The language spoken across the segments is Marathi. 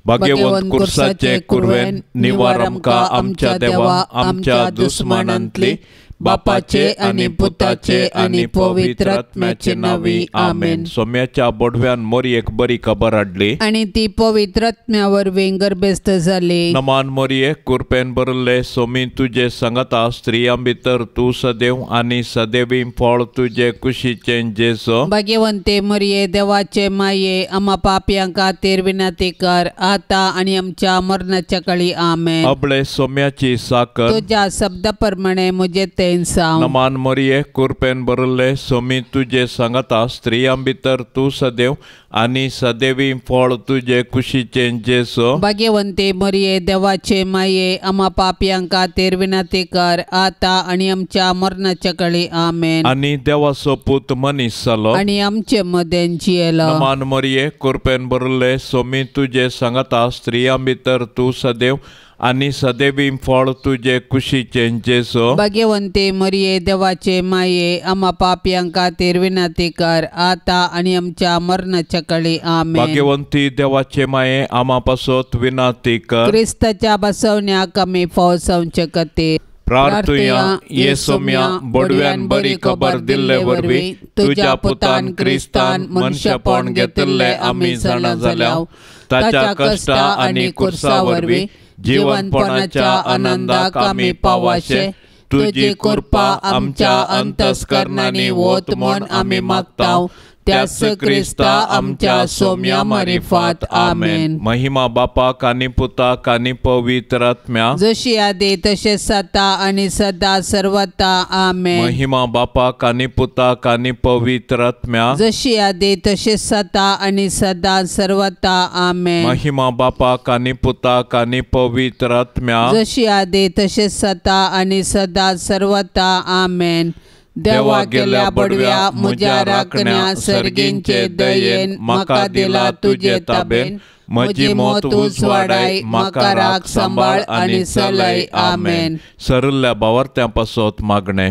भाग्यवंत कुर्साचे कुरवेन निवार आमकां आमच्या देवा आमच्या दुस्मनांतली बापाचे आणि पुताचे आणि पवित्र आत्म्याचे नावी आमेन। सोम्याच्या बोडव्यान मोरयेक बरी खबर हाडली आणि ती पवित्र आत्म्यावरवीं गर्भस्थ जाली। नमान मोरये कुरपेन बरले सोमी तुझे सांगता स्त्रियां भितर तू सदैव आणि सदैवी फळ तुझे कुशीचे जेसो। भाग्यवंते मरिये देवाचे माये आम्हा पाप्यांक खातीर विनंती कर आता आणि आमच्या मरणाच्या काळी आमेन। अबळे सोम्याची साकर तुझ्या शब्दाप्रमाणे मुझे ते नमान मोरये कुरपेन बरले सोमी तुझे सांगता स्त्रियां भितर तू सदैव आणि सदैवी फळ तुझे कुशीचे जेसो। भाग्यवंते मरिये देवाचे माये आम्हा पाप्यांक खातीर विनंती कर आता आणि आमच्या मरणाच्या काळी आमेन। आणि देवाचो पूत मनीस जालो आणि आमचे मदें जियेलो। नमान मोरये कुरपेन बरले सोमी तुझे सांगता स्त्रियां भितर तू सदैव आणि सदैवी फळ तुझे कुशीचे जेसो। भाग्यवंते मरिये देवाचे माये आम्हा पाप्यांक खातीर विनंती कर आता आणि आमच्या मरणाच्या काळी आमेन। भाग्यवंती देवाचे माये आम्हा पासोत विनंती कर क्रिस्ताच्या बसवण्याक आमी फावसावचे खातीर प्रार्थुया। येसोम्या बोडव्यान बरी खबर दिल्ले वरवीं तुझ्या पुतान क्रिस्तान मनशापण घेतले आमी जाणा जाल्याव ताच्या कष्टा आणि कुर्सा वरवीं जीवनपणाच्या आनंदाक आमी पावाशे तुझी कृपा आमच्या अंतस्करणांनी वोत म्हूण आमी मागताव त्याच क्रिस्ता आमच्या सोम्या मारिफात आमेन। महिमा बापाक आनी पुताक आनी पवित्र आत्म्या जशी आदी तशेंच आता आणि सदा सर्वता आमेन। महिमा बापाक आनी पुताक आनी पवित्र आत्म्या जशी आदी तशेंच आता आणि सदा सर्वता आमेन। महिमा बापाक आनी पुताक आनी पवित्र आत्म्या जशी आदी तशेंच आता आणि सदा सर्वता आमेन। देवा गेल्या बडव्या म्हज्या राखण्या सर्गींचे दयेन म्हाका दिला तुझे ताबेन म्हजी मोत उजवाडाय म्हाका राख सांबाळ आणि चलय आमेन। सरल्या बावर्त्या पासोत मागणे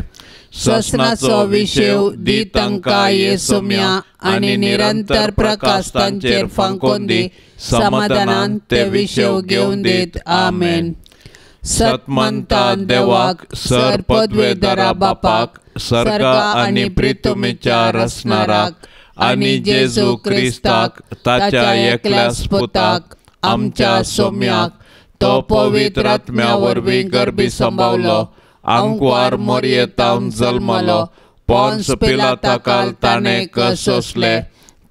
ससनाचो विशेव दी तांकां येसोम्या आणि निरंतर प्रकाश तांचेर फांकोन दी समाधानान ते विशेव घेवन दीत आमेन। सतमंता देवाक सर पदवेधरा बापाक सर्गा आणि प्रितुमेच्या रसनाराक आणि जेजू क्रिस्ताक ताच्या एकल्याच पुताक आमच्या सोम्याक तो पवित्र आत्म्या वरवीं गर्भी संभावलो अंकुआर मोरयेतावन जल्मलो पोन्स पिलाताकाल ताणें कस सोंसले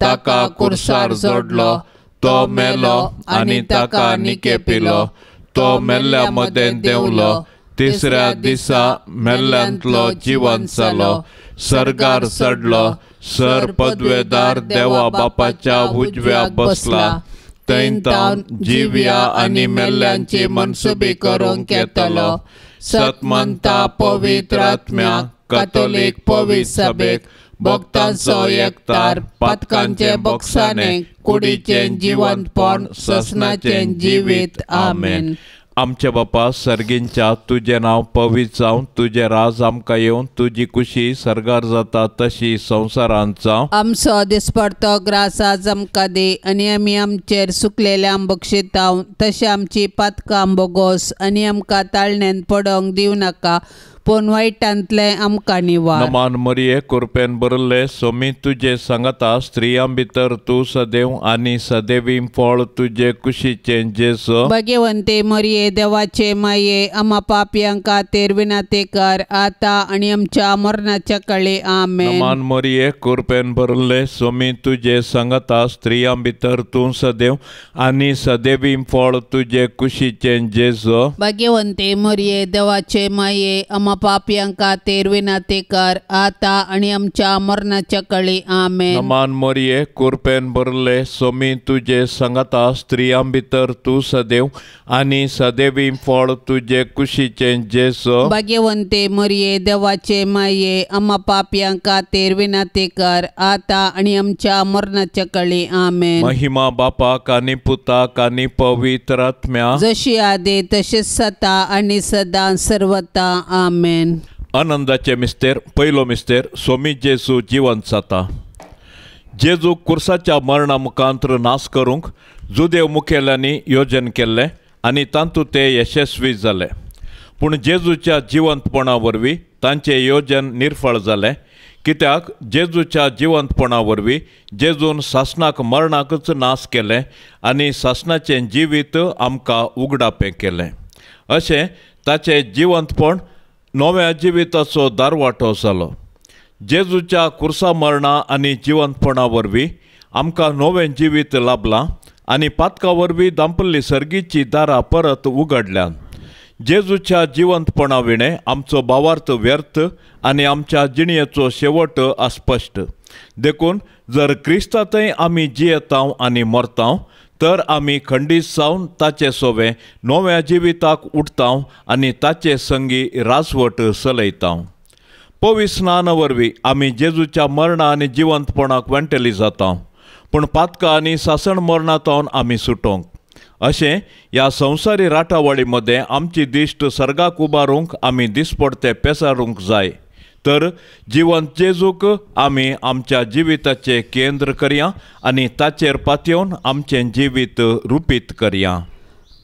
ताका कुर्सार जोडलो तो मेलो आनी ताका निके पिलो तो मेल्ल्या मदें देंवलो तिसऱ्या दिसा मेल्ल्यांतलो जिवंत जालो सर्गार चडलो सर पदवेदार देवा बापाच्या उजव्याक बसला थंय तावन जिव्या आनी मेल्ल्यांची मनसुबी करूंक येतलो। सतमंता पवित्र आत्म्या कातोलीक पवित्र सभेक भक्तांचो एकतार पातकांचे बोगसाणे कुडीचे जिवंतपण ससनाचे जिवीत आमेन। आमचे बापा सर्गींच्या तुझे नाव पवित्र जावन तुझे राज आमकां येवन तुझी कुशी सर्गार जाता तशी संवसारांत जावं। आमचो दिसपडतो ग्रास आज आमकां दी आनी आमी आमचेर सुकलेल्या बक्षिताव तशें आमची पातकां बोगोस आनी आमकां ताळण्यान पडोंक दिवं नाका पूण वायटांतले आमकां निवार। नमान मरिये कुरपेन बरले सोमी तुझे सांगता स्त्रियां भितर तू सदैव आणि सदैवी फळ तुझे कुशीचे जेसो। भाग्यवंते मरिये देवाचे माये आम्हा पाप्यांक खातीर विनंती कर आता आणि आमच्या मरणाच्या काळी आमेन। नमान मरिये कुरपेन बरले सोमी तुझे सांगता स्त्रियां भितर तू सदैव आणि सदैवी फळ तुझे कुशीचे जेसो। भाग्यवंते मरिये देवाचे माये आम्हा पाप्यांक खातीर विनंती कर आता आणि आमच्या मरणाच्या काळी आमेन। नमान मरिये कुरपेन बरले सोमी तुझे सांगता स्त्रियां भितर तू सदैव आणि सदैवी फळ तुझे कुशीचे जेसो। भाग्यवंते मरिये देवाचे माये आम्हा पाप्यांक खातीर विनंती कर आता आणि आमच्या मरणाच्या काळी आमेन। महिमा बापाक आनी पुताक आनी पवित्र आत्म्या जशी आदी तशेंच आता आणि सदा सर्वता आमेन। आनंदाचे मिस्तेर पयलो मिस्तेर सोमी जेजू जिवंत जाता। जेजू कुर्साच्या मरणा मुखांतर नाश करूंक जुदेव मुखेल्यांनी योजन केल्लें आनी तातूंत ते यशस्वी जाले. पूण जेजूच्या जिवंतपणा वरवीं तांचें येवजन निर्फळ जालें, कित्याक जेजूच्या जिवंतपणा वरवीं जेजून सासणाक मरणाकच नाश केलें आनी सासणाचें जिवीत आमकां उगडापें केलें. अशें ताचें जिवंतपण नव्या जिविताचो दारवाटो जालो. जेजूच्या कुर्सा मरणा आनी जिवंतपणा वरवीं आमकां नवें जिवीत लाभलां आनी पातका वरवीं दांपल्ली सर्गीची दारां परत उगडल्यान. जेजूच्या जिवंतपणा विणें आमचो भावार्थ व्यर्थ आनी आमच्या जिणयेचो शेवट अस्पश्ट. देखून जर क्रिस्तांतय आमी जियेतांव आनी मरतांव, तर आमी खंडीत जावन ताचे सोबे नव्या जिविताक उठतांव आनी ताचे संगी राजवट चलयतांव. पवित्र स्नाना वरवीं आमी जेजूच्या मरणा आनी जिवंतपणाक वेंटली जातांव, पूण पातका आनी सासण मरणांतावन आमी सुटोंक. अशें ह्या संवसारी राटावळी मदें आमची दिश्ट सर्गाक उबारूंक आमी दिसपडते पेसारूंक जाय. तर जिवंत जेजूक आमी आमच्या जिविताचें केंद्र करया आनी ताचेर पातयेवन आमचें जिवीत रुपीत करया.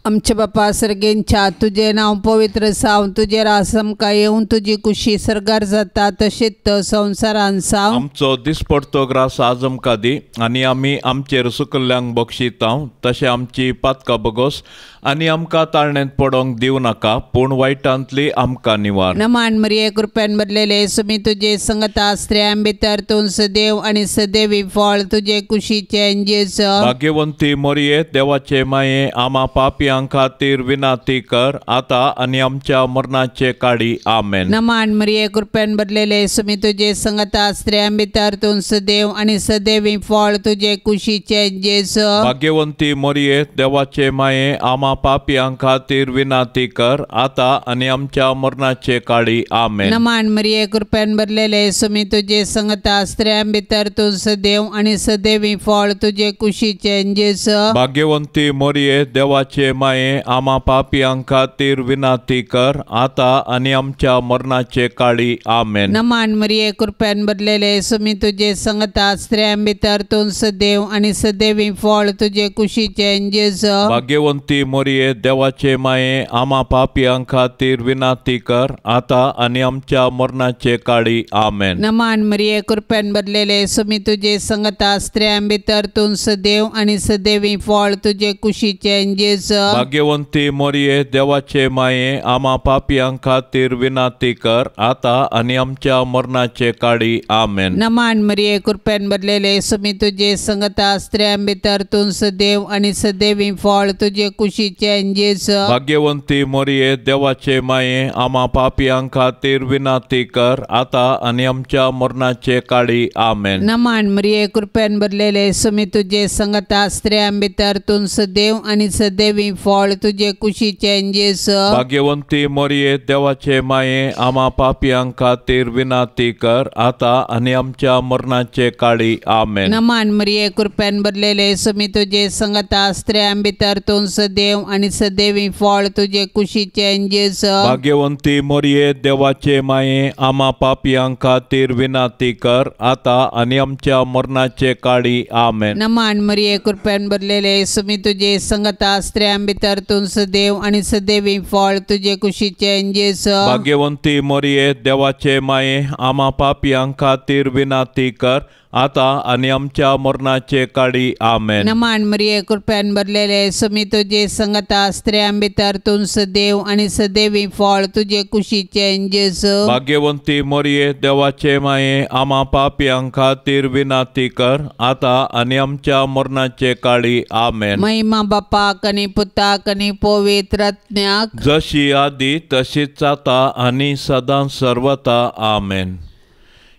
आमचे बापा सर्गेंच्या, तुझे नांव पवित्र जावं, तुजे रास आमकां येवं, तुजी कुशी सर्गार जाता तशीच संवसारान जावं. आमचो दिसपडतो ग्रास आज आमकां दी आनी आमी आमचेर सुकल्ल्यांक बक्षितांव, तशें आमची पातकां बगोस आनी आमकां ताळणेंत पडोंक दिवं नाका, पूण वायटांतली आमकां निवार. नमान मरिये कृपेन भरलेले सुमी तुजे संगता स्त्रियां भितर तूं सदैव आनी सदैवी फळ तुजे कुशीचे जेजू. भाग्यवंती मरिये, देवाचे माये, आमा पापयांक खातीर विनाती कर, आता आनी आमच्या मरणाचे काळी. आमेन. नमान मरिये कृपेन भरलेले सुमी तुजे संगता स्त्रियां भितर तूं सदैव आनी सदैवी फळ तुजे कुशीचे जेजू. भाग्यवंती मरिये, देवाचे माये, आमा पापयांक खातीर विनाती कर, आता आनी आमच्या मरणाचे काळी. आमेन. नमान मरिये कृपेन भरलेले सुमी तुजे संगता स्त्रियां भितर तूं सदैव आनी सदैवी फळ तुजे कुशीचे जेजू. भाग्यवंती मरिये, देवाचे माये, आमा पापयांक खातीर विनाती कर, आता आनी आमच्या मरणाचे काळी. आमेन. नमान मरिये कृपेन भरलेले सुमी तुजे संगता स्त्रियां भितर तूं सदैव आनी सदैवी फळ तुजे कुशीचे जेजू. भाग्यवंती मरिये, देवाचे माये, आमा पापयांक खातीर विनाती कर, आता आनी आमच्या मरणाचे काळी. आमेन. नमान मरिये कृपेन भरलेले सुमी तुजे संगता स्त्रियां भितर तूं सदैव आनी सदैवी फळ तुजे कुशीचे जेजू. भाग्यवंती मरिये, देवाचे माये, आमा पापयांक खातीर विनाती कर, आता आनी आमच्या मरणाचे काळी. आमेन. नमान मरिये कृपेन भरलेले सुमी तुजे संगता स्त्रियां भितर तूं सदैव आनी सदैवी फळ तुजे कुशीचे जेजू. भाग्यवंती मरिये, देवाचे माये, आमा पापयांक खातीर विनाती कर, आता आनी आमच्या मरणाचे काळी. आमेन. नमान मरिये कृपेन भरलेले सुमी तुजे संगता स्त्रियां भितर तूं सदैव आनी सदैवी फळ तुजे कुशीचे जेजू. भाग्यवंती मरिये, देवाचे माये, आमा पापयांक खातीर विनाती कर, आता आनी आमच्या मरणाचे काळी. आमेन. नमान मरिये कृपेन भरलेले सुमी तुजे संगता स्त्रियां भितर तूं सदैव आनी सदैवी फळ तुजे कुशीचे जेजू. भाग्यवंती मरिये, देवाचे माये, आमा पापयांक खातीर विनाती कर, आता आनी आमच्या मरणाचे काळी. आमेन. नमान मरिये कृपेन भरलेले सुमी तुजे संगता स्त्रियां भितर तूं सदैव आनी सदैवी फळ तुजे कुशीचे जेजू. भाग्यवंती मरिये, देवाचे माये, आमा पापयांक खातीर विनाती कर, आता आनी आमच्या मरणाचे काळी. आमेन. नमान मरिये कृपेन भरलेले सुमी तुजे संगता स्त्रियां भितर तूं सदैव आनी सदैवी फळ तुजे कुशीचे जेजू. भाग्यवंती मरिये, देवाचे माये, आमा पापयांक खातीर विनाती कर, आता आनी आमच्या मरणाचे काळी. आमेन. महिमा बापाक आनी पुताक आनी पवित्र आत्म्याक, जशी आदी तशीच आता आनी सदां सर्वता. आमेन.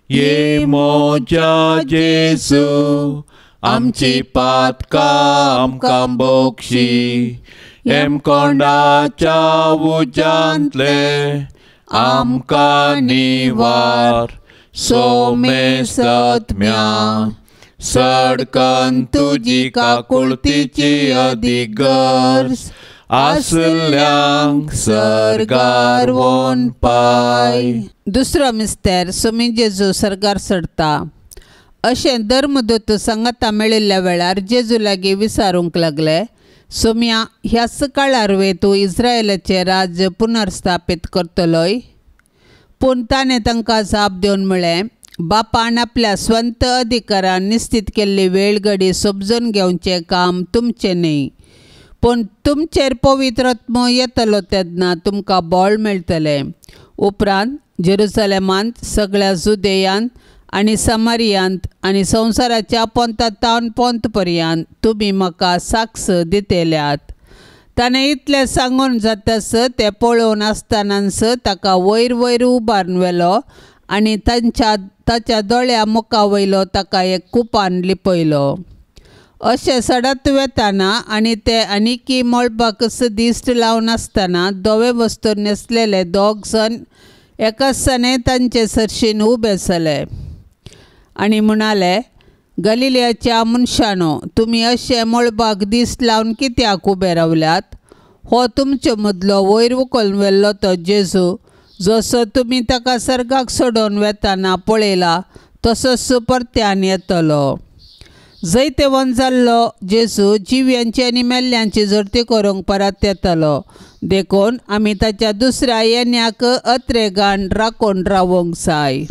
ये मोच्या जेजू, आमची पातकां आमकां बोक्षी, एम कोंडाच्या उजांतले आमकां निवार, सोमे सत्म्या सडकन तुजी काकुळतीची अधिगर्स, आसल्यांक सर्गार वोन पाय. दुसरो मिस्तेर सुमी जेजू सर्गार चडटा. अशें धर्मदूत सांगता मेळिल्ल्या वेळार जेजू लागीं विचारूंक लागले, सोम्या, ह्याच काळार तूं इस्रायलाचें राज्य पुनर्स्थापीत करतलोय? पूण ताणें तांकां जाप दिवन म्हळें, बापान आपल्या स्वंत अधिकारान निश्चित केल्ली वेळ घडी समजून घेवचें काम तुमचें न्ही, पूण तुमचेर पवित्र आत्मो येतलो तेन्ना तुमकां बळ मेळटलें. उपरांत जेरुसलेमांत, सगळ्या जुदेयांत आनी समारियांत आनी संवसाराच्या पंथातावन पंथ पर्यंत तुमी म्हाका साक्ष दितेल्यात. ताणें इतलें सांगून जातास ते पळोवन आसतनाच ताका वयर वयर उबारून व्हेलो आनी ताच्या दोळ्या मुखा वयलो ताका एक कुपान लिपयलो. अशें सडत वेताना आनी ते आनीकी मळबाक दिश्ट लावन आसतना धवे वस्तू न्हेसलेले 2 जण एकाचसाने तांचे सरशीन उबे जाले आनी म्हणाले, गलिलयाच्या मनशांनो, तुमी अशे मळबाक दिश्ट लावन कित्याक उबे रावल्यात? हो तुमचे मदलो वयर उखलून व्हेल्लो तो जेजू, जसो तुमी ताका सर्गाक सोडून वेताना पळयला तसोच परत्यान येतलो. जैतेवन जाल्लो जेजू जिव्यांची आनी मेल्ल्यांची झरती करूंक परत येतलो. देखून आमी ताच्या दुसऱ्या येण्याक अत्रेगान राखून रावूंक जाय.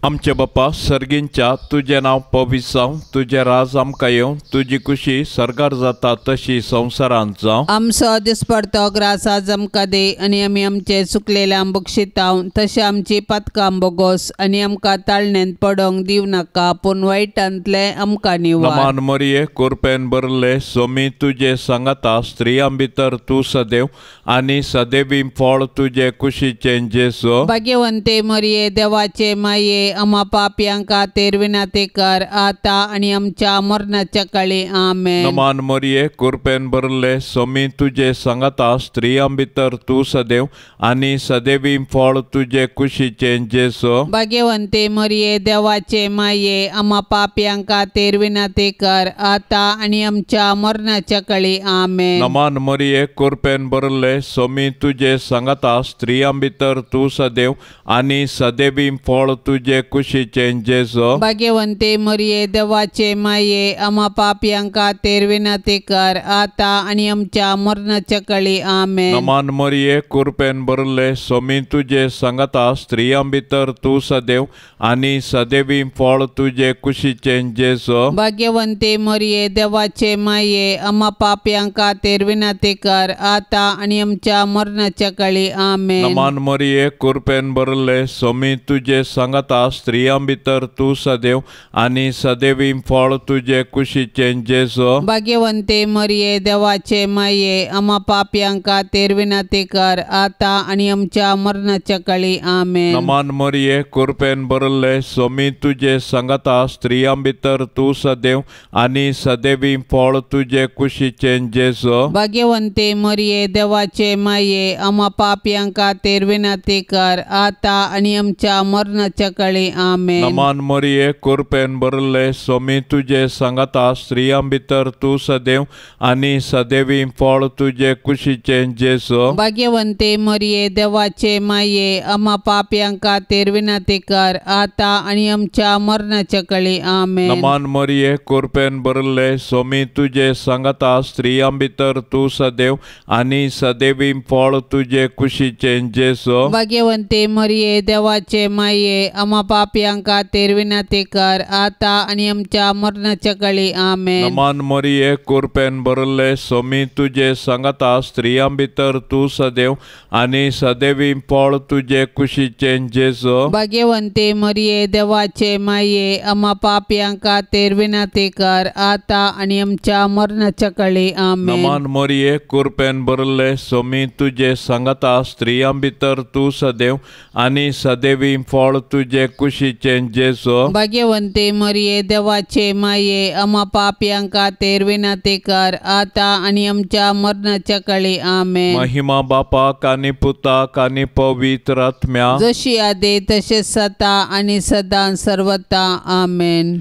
आमचे बापा सर्गींच्या, तुजें नांव पवित्र जावं, तुजें राज आमकां येवं, तुजी खुशी सर्गार जाता तशी संवसारांत जावं. आमचो दिसपडतो ग्रास आज आमकां दे आनी आमी आमचे चुकलेल्यांक बक्षितांव, तशें आमची पातकां बोगोस आनी आमकां ताळणेंत पडोवंक दिव नाका, पूण वायटांतले आमकां निवार. नमान मरिये, कृपेन भरले, सोमी तुजे सांगाता स्त्रियां भितर तूं सदैव आनी सदैवी फळ तुजे कुशीचें जेजू. भाग्यवंते मरिये, देवाचे माये, आम्हा पापयांक खातीर विनंती कर, आता आनी आमच्या मरणाच्या काळी. आमेन. नमान मरिये, कृपेन भरले, सोमी तुजे सांगाता स्त्रियां भितर तूं सदैव आनी सदैवी फळ तुजे कुशीचें जेजू. भाग्यवंते मरिये, देवाचे माये, आम्हा पापयांक खातीर विनंती कर, आता आनी आमच्या मरणाच्या काळी. आमेन. नमान मरिये, कृपेन भरले, सोमी तुजे सांगाता स्त्रियां भितर तूं सदैव आनी सदैवी फळ तुजे कुशीचें जेजू. भाग्यवंते मरिये, देवाचे माये, आम्हा पापयांक खातीर विनंती कर, आता आनी आमच्या मरणाच्या काळी. आमेन. नमान मरिये, कृपेन भरले, सोमी तुजे सांगाता स्त्रियां भितर तूं सदैव आनी सदैवी फळ तुजे कुशीचें जेजू. भाग्यवंते मरिये, देवाचे माये, आम्हा पापयांक खातीर विनंती कर, आता आनी आमच्या मरणाच्या काळी. आमेन. नमान मरिये, कृपेन भरले, सोमी तुजे सांगाता स्त्रियां भितर तूं सदैव आनी सदैवी फळ तुजे कुशीचें जेजू. भाग्यवंते मरिये, देवाचे माये, आम्हा पापयांक खातीर विनंती कर, आता आनी आमच्या मरणाच्या काळी. आमेन. नमान मरिये, कृपेन भरले, सोमी तुजे सांगाता स्त्रियां भितर तूं सदैव आनी सदैवी फळ तुजे कुशीचें जेजू. भाग्यवंते मरिये, देवाचे माये, आम्हा पापयांक खातीर विनंती कर, आता आनी आमच्या मरणाच्या काळी. आमेन. नमान मरिये, कृपेन भरले, सोमी तुजे सांगाता स्त्रियां भितर तूं सदैव आनी सदैवी फळ तुजे कुशीचें जेजू. भाग्यवंते मरिये, देवाचे माये, आम्हा पापयांक खातीर विनंती कर, आता आनी आमच्या मरणाच्या काळी. आमेन. नमान मरिये, कृपेन भरले, सोमी तुजे सांगाता स्त्रियां भितर तूं सदैव आनी सदैवी फळ तुजे कुशीचें जेजू. भाग्यवंते मरिये, देवाचे माये, आम्हा पापयांक खातीर विनंती कर, आता आनी आमच्या मरणाच्या काळी. आमेन. नमान मरिये, कृपेन भरले, सोमी तुजे सांगाता स्त्रियां भितर तूं सदैव आनी सदैवी फळ तुजे कुशीचें जेजू. भाग्यवंते मरिये, देवाचे माये, आम्हा पापयांक खातीर विनंती कर, आता आनी आमच्या मरणाच्या काळी. आमेन. नमान मरिये, कृपेन भरले, सोमी तुजे सांगाता स्त्रियां भितर तूं सदैव आनी सदैवी फळ तुजे कुशीचें जेजू. भाग्यवंते मरिये, देवाचे माये, आम्हा पापयांक खातीर विनंती कर, आता आनी आमच्या मरणाच्या काळी. आमेन. महिमा बापाक आनी पुताक आनी पवित्र आत्म्या, जशी आदी तशेंच जाता आनी सदां सर्वता. आमेन.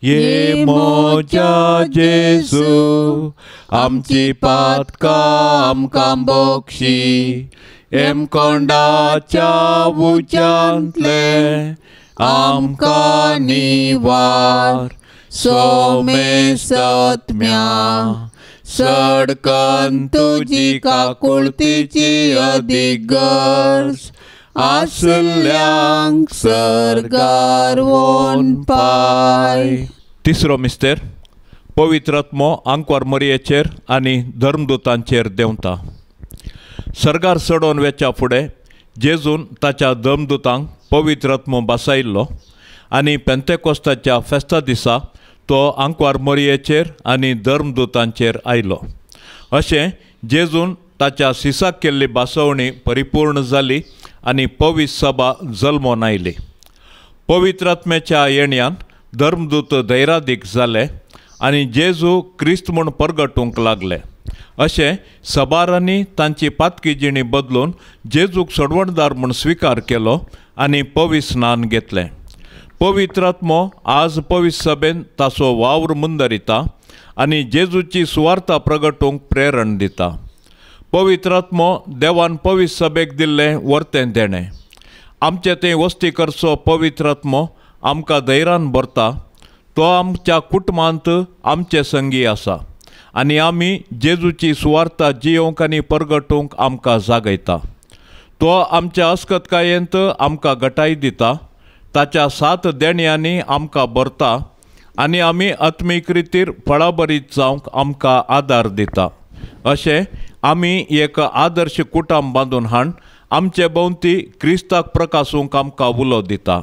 ये मोच्या जेजू, आमची पातकां आमकां बक्षी, एम कोंडाच्या उज्यांतले आमकां निवार. सोमे सत्म्या सडकन तुजी काकुळतीची अदीक गरज. आसल्यांक सर्गार व्होन पाय. तिसरो मिस्तेर पवित्र आत्मो आंकवार मरयेचेर आनी धर्मदूतांचेर देंवता. सर्गार चडोवन वेच्या फुडें जेजून ताच्या धर्मदूतांक पवित्र आत्मो बसयल्लो आनी पेंतेकोस्ताच्या फेस्ता दिसा तो आंकवार मरयेचेर आनी धर्मदूतांचेर आयलो. अशें जेजून ताच्या सिसाक केल्ली बासवणी परिपूर्ण जाली आनी पवित्र सभा जल्मोन आयली. पवित्र आत्म्याच्या येण्यान धर्मदूत धैर्यादीक जाले आनी जेजू क्रिस्त म्हूण परगटूंक लागले. अशें सबारांनी तांची पातकी जिणी बदलून जेजूक सोडवणदार म्हूण स्विकार केलो आनी पवित्र स्नान घेतलें. पवित्र आत्मो आज पवित्र सभेन ताचो वावर मुंदरिता आनी जेजूची सुवार्ता प्रगटूंक प्रेरण दिता. पवित्र आत्मो देवान पवित्र सभेक दिल्लें वर्तें देणें. आमचे तें वस्ती करचो पवित्र आत्मो आमकां धैर्यान भरता. तो आमच्या कुटुंबांत आमचे संगी आसा आनी आमी जेजूची सुवार्ता जियोंक आनी परगटूंक आमकां जागयता. तो आमच्या अस्कतकायेंत आमकां घटाय दिता. ताच्या 7 देण्यांनी आमकां भरता आनी आमी आत्मीक रितीर फळाबरीत जावंक आमकां आदार दिता. अशें आमी एक आदर्श कुटुंब बांदून हाड. आमचे भोंवती क्रिस्ताक प्रकाशूंक आमकां उलो दिता.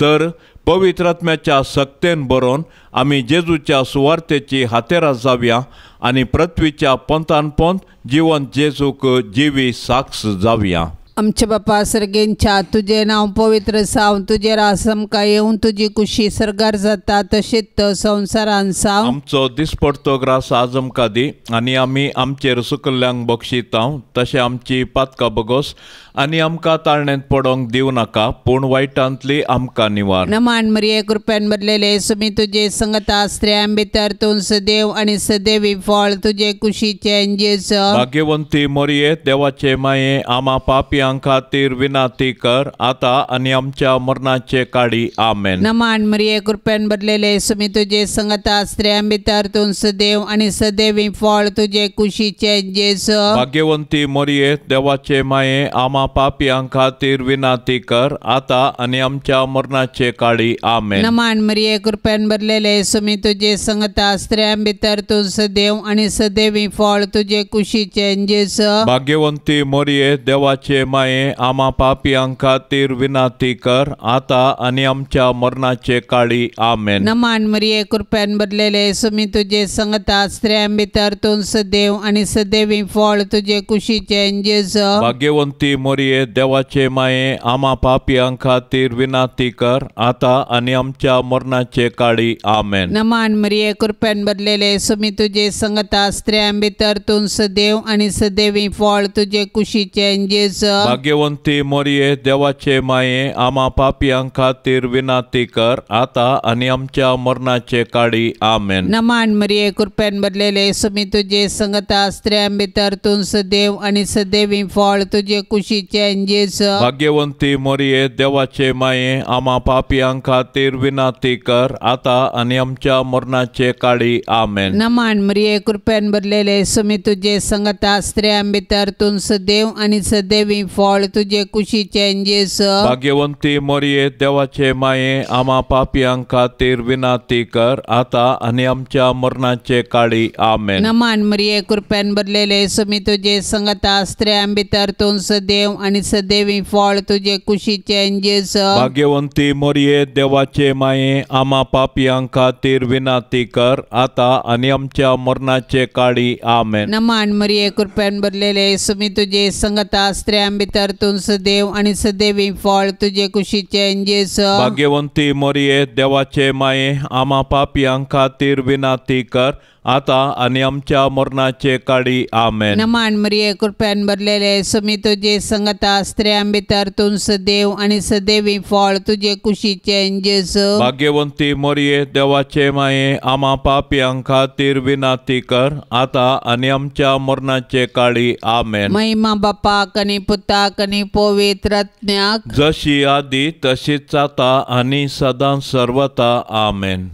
तर पवित्र आत्म्याच्या सक्तेन बरोवन आमी जेजूच्या सुवार्तेची हातेरां जावया आनी पृथ्वीच्या पंतान पंत जिवंत जेजूक जिवी साक्ष जावया. आमचे बापा सर्गेंच्या तुझे नाव पवित्र साव. तुझे रास आमकां येवन तुजी कुशी सर्गार जाता तशीच संवसारान साव. आमचो दिसपडतो ग्रास आज आमकां दी आनी आमी आमचेर सुकल्ल्यांक बक्षिता तशें आमची पातकां बगोस आनी आमकां ताळणेंत पडोंक दिवं नाका पूण वायटांतली आमकां निवार. नमान मरिये कृपेन भरलेले सुमी तुजे संगता स्त्रियां भितर तूं सदैव आनी सदैवी फळ तुजे कुशीचे जेजू. भाग्यवंती मरिये देवाचे माये आमा पापयांक खातीर विनाती कर आता आनी आमच्या मरणाचे काळी आमेन. नमान मरिये कृपेन भरलेले सुमी तुजे संगता स्त्रियां भितर तूं सदैव आनी सदैवी फळ तुजे कुशीचे जेजू. भाग्यवंती मरिये देवाचे माये आमा पापयांक खातीर विनाती कर आता आनी आमच्या मरणाचे काळी आमेन. नमान मरिये कृपेन भरलेले सुमी तुजे संगता स्त्रियां भितर तूं सदैव आनी सदैवी फळ तुजे कुशीचे जेजू. भाग्यवंती मरिये देवाचे माये आमा पापयांक खातीर विनाती कर आता आनी आमच्या मरणाचे काळी आमेन. नमान मरिये कृपेन भरलेले सुमी तुजे संगता स्त्रियां भितर तूं सदैव आनी सदैवी फळ तुजे कुशीचे जेजू. भाग्यवंती मरिये देवाचे माये आमा पापयांक खातीर विनाती कर आता आनी आमच्या मरणाचे काळी आमेन. नमान मरिये कृपेन भरलेले सुमी तुजे संगता स्त्रियां भितर तूं सदैव आनी सदैवी फळ तुजे कुशीचे जेजू. भाग्यवंती मरिये देवाचे माये आमा पापयांक खातीर विनाती कर आता आनी आमच्या मरणाचे काळी आमेन. नमान मरिये कृपेन भरलेले सुमी तुजे संगता स्त्रियां भितर तूं सदैव आनी सदैवी फळ तुजे कुशीचे जेजू. भाग्यवंती मरिये देवाचे माये आमा पापयांक खातीर विनाती कर आता आनी आमच्या मरणाचे काळी आमेन. नमान मरिये कृपेन भरलेले सुमी तुजे संगता स्त्रियां भितर तूं सदैव आनी सदैवी फळ तुजे कुशीचे जेजू. भाग्यवंती मरिये देवाचे माये आमा पापयांक खातीर विनाती कर आता आनी आमच्या मरणाचे काळी आमेन. नमान मरिये कृपेन भरलेले सुमी तुजे संगता स्त्रियां भितर तूं सदैव आनी सदैवी फळ तुजे कुशीचे जेजू. भाग्यवंती मरिये देवाचे माये आमा पापयांक खातीर विनाती कर आता आनी आमच्या मरणाचे काळी आमेन. नमान मरिये कृपेन भरलेले सुमी तुजे संगता स्त्रियां भितर तूं सदैव आनी सदैवी फळ तुजे कुशीचे जेजू. भाग्यवंती मरिये देवाचे माये आमा पापयांक खातीर विनाती कर आता आणि आमच्या मरणाचे काळी आमेन. नमान मरिये कृपेन भरलेले सुमी तुझे संगता स्त्रियां भितर तूं सदैव आणि सदैवी फळ तुझे कुशीचे जेजू. भाग्यवंती मरिये देवाचे माये आम्हा पापियांक खातीर विनाती कर आता आणि आमच्या मरणाचे काळी आमेन. महिमा बापाक आणि पुताक आणि पवित्रत्म्याक जशी आदी तशीच आता आणि सदां सर्वता आमेन.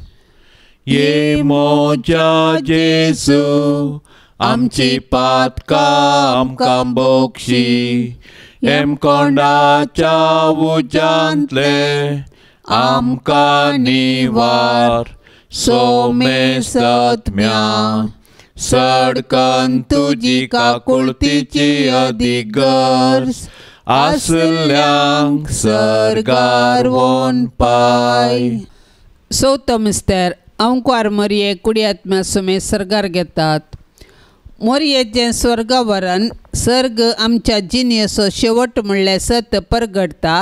ये मोच्या जेजू आमची पातकां आमकां बोगशी एम कोंडाच्या उजांतले आमकां निवार सोमे सत्म्या सडकन तुजी काकुळतीची अधिगर्स आसल्यांक सरगार वोन पाय. चवथो मिस्तेर अंकुर मरिये कुडी आत्म्या सुमे सर्गार घेतात. मोरयेचें स्वर्गावरण सर्ग आमच्या जिणेचो शेवट म्हणल्यार सत परगडता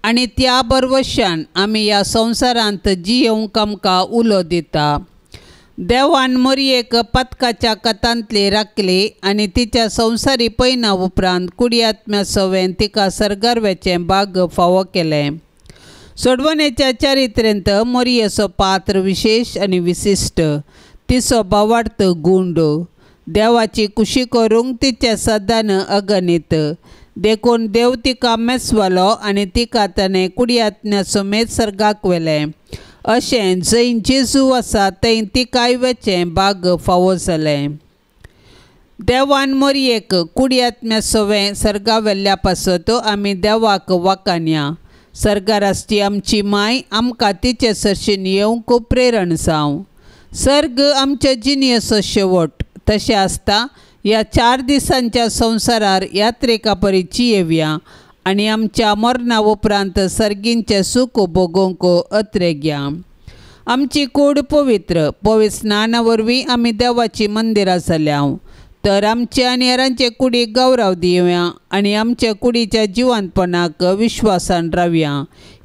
आनी त्या बरवशान आमी ह्या संवसारांत जियोंक आमकां उलो दिता. देवान मोरयेक पथकाच्या कथांतली राखली आनी तिच्या संवसारी पैना उपरांत कुडी आत्म्या सवेन तिका सर्गारवेचें भाग फावो केलें. सोडवणेच्या चारित्र्यांत मोरयेचो पात्र विशेष आनी विशिश्ट, तिचो भावार्थ गूंड, देवाची खुशी करूंक तिचे सदान अगणित. देखून देव तिका मेसवालो आनी तिका ताणें कुडी आत्म्या समेत सर्गाक व्हेलें. अशें जंय जेजू आसा थंय तिकाय वेचें भाग फावो जालें. देवान मोरयेक कुडी आत्म्या सवें सर्गा व्हेल्ल्या पासत आमी देवाक वाखाणया. सर्गाराची आमची माय आमकां तिचे सरशीन येवंक प्रेरण जावं. सर्ग आमच्या जिणेचो शेवट तशें आसता ह्या 4 दिसांच्या संवसारार यात्रेका परी जियेवया आनी आमच्या मरणा उपरांत सर्गींचें सूख भोगूंक अत्रेग्या. आमची कूड पवित्र स्नाना वरवीं आमी देवाची मंदिरां जाल्या. तर आमच्या आनी हेरांचे कुडीक गौरव दिवया आनी आमच्या कुडीच्या जिवंतपणाक विश्वासान रावया.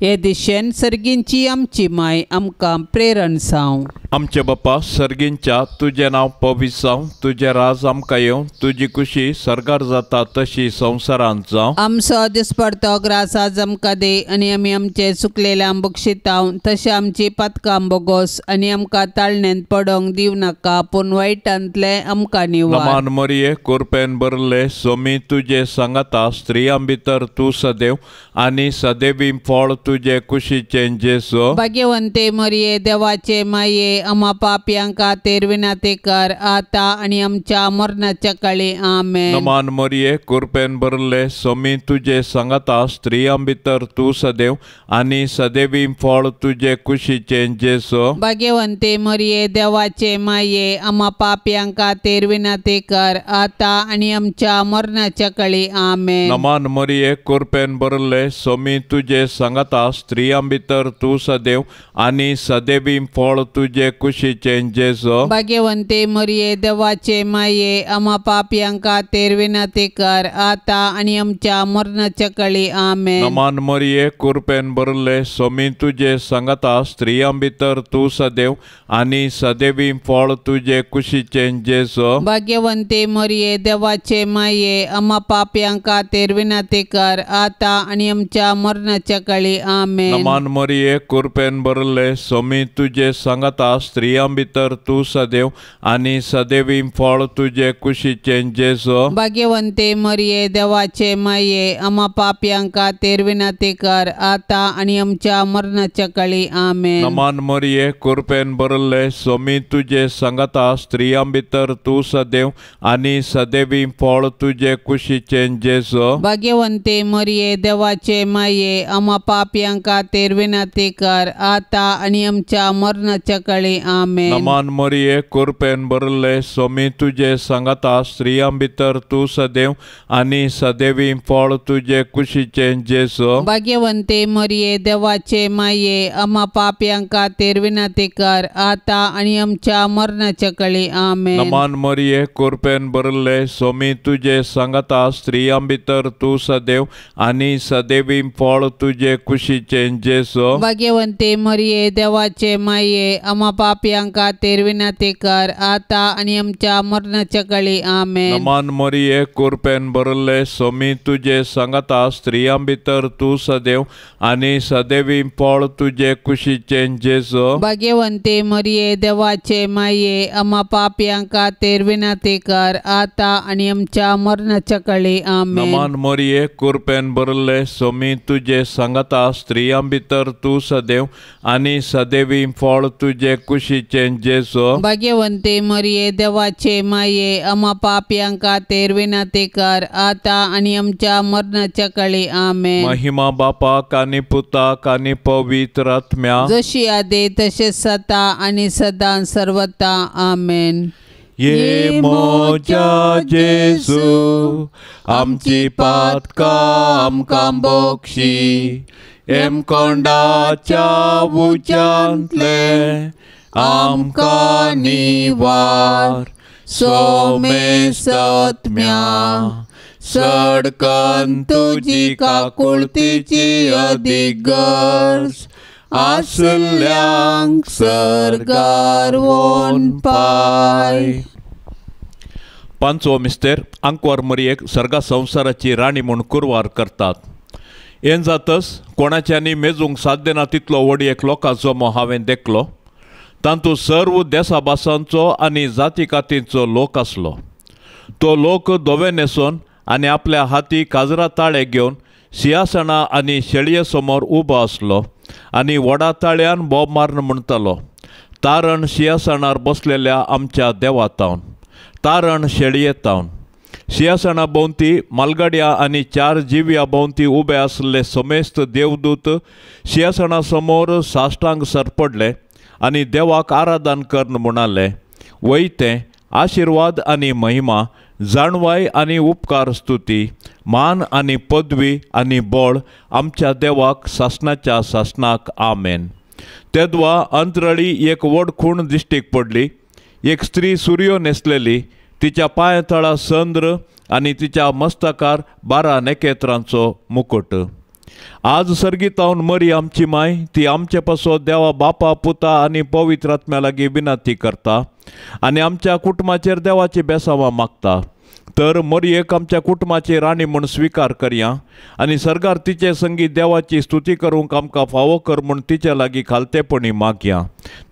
हे दिशेन सर्गींची आमची माय आमकां प्रेरण जावं. आमचे बापा सर्गींच्या तुझे नांव पवित्र जावं, तुझे राज आमकां येवं, तुजी खुशी सर्गार जाता तशी संवसारांत जावं. आमचो दिसपडतो ग्रास आज आमकां दे आनी आमी आमचे चुकलेल्यांक बक्षितांव. तशें आमची पातकां बोगोस आनी आमकां ताळणेंत पडोंक दिव नाका पूण वायटांतले आमकां निवार. नमान मरिये कृपेन भरले सोमी तुजे सांगाता स्त्रियां भितर तूं सदैव आनी सदैवी फळ तुजे कुशीचें जेजू. भाग्यवंते मरिये देवाचे माये आम्हा पापयांक खातीर विनाती कर आता आनी आमच्या मरणाच्या काळी आमेन. नमान मरिये कृपेन भरले सोमी तुजे सांगाता स्त्रियां भितर तूं सदैव आनी सदैवी फळ तुजे कुशीचें जेजू. भाग्यवंते मरिये देवाचे माये आम्हा पापयांक खातीर विनाती कर आता आनी आमच्या मरणाच्या काळी आमेन. नमान मरिये कृपेन भरले सोमी तुजे सांगाता स्त्रियां भितर तूं सदैव आनी सदैवी फळ तुजे कुशीचें जेजू. भाग्यवंते मरिये देवाचे माये आम्हा पापयांक खातीर विनाती कर आता आनी आमच्या मरणाच्या काळी आमेन. नमान मरिये कृपेन भरले सोमी तुजे सांगाता स्त्रियां भितर तूं सदैव आनी सदैवी फळ तुजे कुशीचें जेजू. भाग्यवंते मरिये देवाचे माये आम्हा पापयांक खातीर विनाती कर आता आनी आमच्या मरणाच्या काळी आमेन. नमान मरिये कृपेन भरले सोमी तुजे सांगाता स्त्रियां भितर तूं सदैव आनी सदैवी फळ तुजे कुशीचें जेजू. भाग्यवंते मरिये देवाचे माये आम्हा पापयांक खातीर विनाती कर आता आनी आमच्या मरणाच्या काळी आमेन. नमान मरिये कृपेन भरले सोमी तुजे सांगाता स्त्रियां भितर तूं सदैव आनी सदैवी फळ तुजे कुशीचें जेजू. भाग्यवंते मरिये देवाचे माये आम्हा पापयांक खातीर विनाती कर आता आनी आमच्या मरणाच्या काळी आमेन. नमान मरिये कृपेन भरले सोमी तुजे सांगाता स्त्रियां भितर तूं सदैव आनी सदैवी फळ तुजे कुशीचें जेजू. भाग्यवंते मरिये देवाचे माये आम्हा पापयांक खातीर विनाती कर आता आनी आमच्या मरणाच्या काळी आमेन. नमान मरिये कृपेन भरले सोमी तुजे सांगाता स्त्रियां भितर तूं सदैव आनी सदैवी फळ तुजे कुशीचें कुशीचे जेसो भाग्यवंते मरिये देवाचे माये आम्हा पापियांक खातीर विनंती कर आता आणि आमच्या मरणाच्या काळी आमेन. नमान मरिये कृपेन भरले सोमी तुझे सांगता स्त्रियां भितर तू सदैव आणि सदैवी फळ तुझे कुशीचे जेसो भाग्यवंते मरिये देवाचे माये आम्हा पापियांक खातीर विनंती कर आता आणि आमच्या मरणाच्या काळी आमेन. नमान मरिये कृपेन भरले सोमी तुझे सांगता स्त्रियां भितर तू सदैव आणि सदैवी फळ तुझे कुशीचे जेसो भाग्यवंते मरिये देवाचे माये आम्हा पापियांक खातीर विनंती कर आता आणि आमच्या मरणाच्या काळी आमेन. महिमा बापाक आणि पुताक आणि पवित्र आत्म्या जशी आधी तसेच आता आणि सदा सर्वता आमेन. ये मोजा जेसू आमची पातका आमकां बक्षी एम कोंडाच्या उच्यांतले आमकां निवार सोमे सत्म्या सडकन तुजी काकुळतीची अधिक गरज आसल्यांक सरगार वोन पाय. पांचवो मिस्तेर आंकवार मरियेक सर्गा संवसाराची राणी म्हूण कुरवार करतात. हें जातच कोणाच्यांनी मेजूंक साध्य ना तितलो व्हड एक लोकांचो मोह हांवें देखलो. तातूंत सर्व देशाभासांचो आनी जाती कातींचो लोक आसलो. तो लोक धोवे न्हेसोन आनी आपल्या हाती काजरा ताळे घेवन सिंहासना आनी शेळये समोर उबो आसलो आनी व्हडा ताळ्यान बोब मारून म्हणटालो, तारण सिंहासनार बसलेल्या आमच्या देवातावन, तारण शेळये तावन. सिंहासना भोंवती मालगाड्या आनी 4 जिव्या भोंवती उबे आसले समेस्त देवदूत सिंहासना समोर साश्टांग सरपडले आनी देवाक आराधन करन म्हणाले, वयते आशिर्वाद आनी महिमा जाणवाय आनी उपकार स्तुती मान आनी पदवी आनी बळ आमच्या देवाक सासणाच्या सासणाक आमेन. तेदवा अंतरळी एक व्हड खूण दिश्टीक पडली. एक स्त्री सूर्यो न्हेसलेली, तिच्या पांय तळा संद्र आनी तिच्या मस्तकार 12 नखेत्रांचो मुकुट. आज सर्गीतावन मरी आमची माय ती आमचे पासो देवा बापा पुता आनी पवित्र आत्म्या लागीं विनंती करता आनी आमच्या कुटुंबाचेर देवाची बेसांवां मागता. तर मरयेक आमच्या कुटुंबाची राणी म्हूण स्विकार करया आनी सरकार तिचे संगी देवाची स्तुती करूंक आमकां फावो कर म्हूण तिचे लागीं खालतेपणी मागया.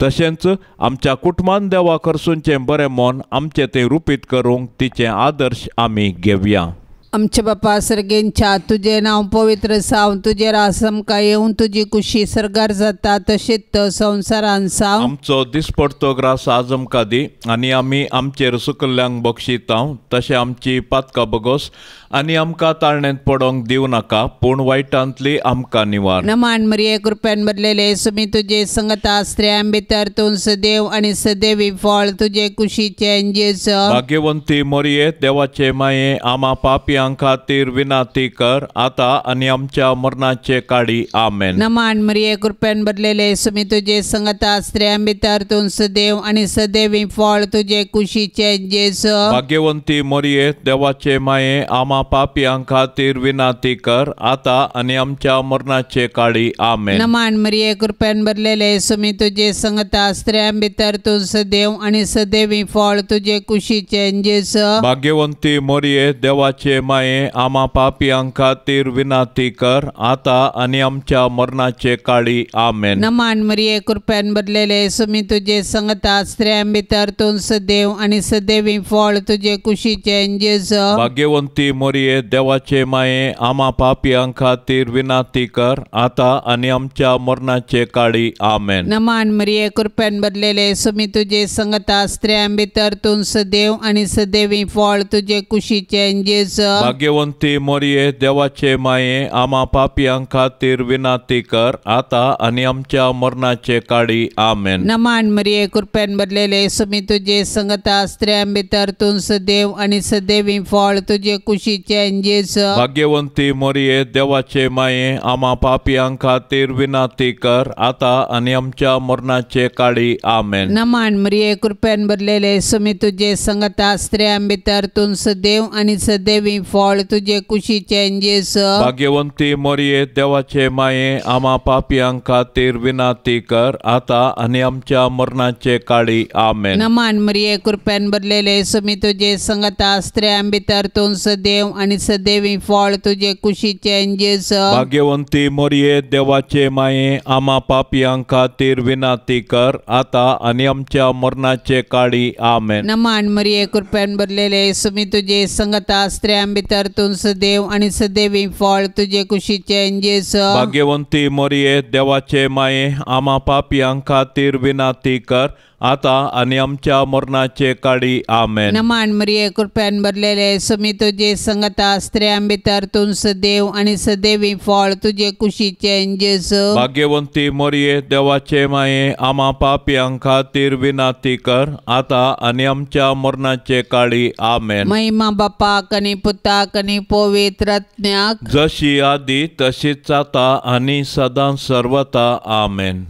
तशेंच आमच्या कुटुंबान देवा करसूंचें बरें मोन आमचें तें रुपीत करूंक तिचे आदर्श आमी घेवया. आमचे बापा सर्गेंच्या तुझे नाव पवित्र साव, तुझे रास आमकां येवन तुजी कुशी सरगार जाता तशीच संवसारान साव. आमचो दिसपडतो ग्रास आज आमकां दी आनी आमी आमचेर सुकल्ल्यांक बक्षितांव, तशें आमची पातकां बगोस आनी आमकां ताळणेंत पडोंक दिव नाका, पूण वायटांतली आमकां निवार. नमान मरिये कृपेन भरलेले सुमी तुजे संगता स्त्रियां भितर तूं सदैव आनी सदैवी फळ तुजे कुशीचे जेस. भाग्यवंती मरिये देवाचे माये आमा पापियांक खातीर विनंती कर आता आनी आमच्या मरणाचे काळी आमेन. नमान मरिये कृपेन भरलेले सुमी तुजे संगता स्त्रियां भितर तूं सदैव आनी सदैवी फळ तुजे कुशीचे जेस. भाग्यवंती मरिये देवाचे माये आमा पापियांक खातीर विनंती कर आता आनी आमच्या मरणाचे काळी आमेन. नमान मरिये कृपेन भरलेले सुमी तुजे संगता स्त्रियां भितर तूं सदैव आनी सदैवी फळ तुजे कुशीचे जेस. भाग्यवंती मरिये देवाचे माये आमा पापियांक खातीर विनंती कर आता आनी आमच्या मरणाचे काळी आमेन. नमान मरिये कृपेन भरलेले सुमी तुजे संगता स्त्रियां भितर तूं सदैव आनी सदैवी फळ तुजे कुशीचे जेस. भाग्यवंती मरिये देवाचे माये आमा पापियांक खातीर विनंती कर आता आनी आमच्या मरणाचे काळी आमेन. नमान मरिये कृपेन भरलेले सुमी तुजे संगता स्त्रियां भितर तूं सदैव आनी सदैवी फळ तुजे कुशीचे जेस. भाग्यवंती मरिये देवाचे माये आमा पापियांक खातीर विनंती कर आता आनी आमच्या मरणाचे काळी आमेन. नमान मरिये कृपेन भरलेले सुमी तुजे संगता स्त्रियां भितर तूं सदैव आनी सदैवी फळ तुजे कुशीचे जेस. भाग्यवंती मरिये देवाचे माये आमा पापियांक खातीर विनंती कर आता आनी आमच्या मरणाचे काळी आमेन. नमान मरिये कृपेन भरलेले सुमी तुजे संगता स्त्रियां भितर तूं सदैव आनी सदैवी फळ तुझे कुशीचे जेसु भाग्यवंती मोरये देवाचे माये आम्हा पापियांक खातीर विनाती कर आता आणि आमच्या मरणाचे काळी आमेन. नमान मरिये कृपेन भरलेले सुमी तुझे संगता स्त्रियां भितर तूं सदैव आणि सदैवी फळ तुझे कुशीचे जेसु भाग्यवंती मोरये देवाचे माये आम्हा पापियांक खातीर विनाती कर आता आणि आमच्या मरणाचे काळी आमेन. नमान मरिये कृपेन भरलेले सुमी तुझे संगता स्त्रियां भितर तूं सदैव आणि सदैवी फळ तुझे कुशीचे जेसु भाग्यवंती मोरये देवाचे माये आम्हा पापियांक खातीर विनाती कर आता आणि आमच्या मरणाचे काळी आमेन. नमान मरिये कृपेन भरलेले सुमी तुझे संगता स्त्रियां भितर तूं सदैव आणि सदैवी फळ तुझे कुशीचे जेसु भाग्यवंती मोरये देवाचे माये आम्हा पापियांक खातीर विनाती कर आता आणि आमच्या मरणाचे काळी आमेन. महिमा बापाक आणि पुताक आणि पवित्रात्म्याक जशी आदी तशीच आता आणि सदां सर्वता आमेन.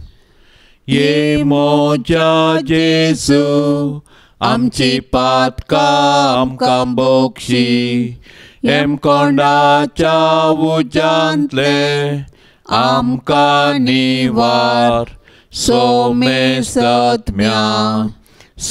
ये मोच्या जेसू आमची पातकां आमकां बोक्षी एम कोंडाच्या उजांतले आमकां निवार सोमे सत्म्या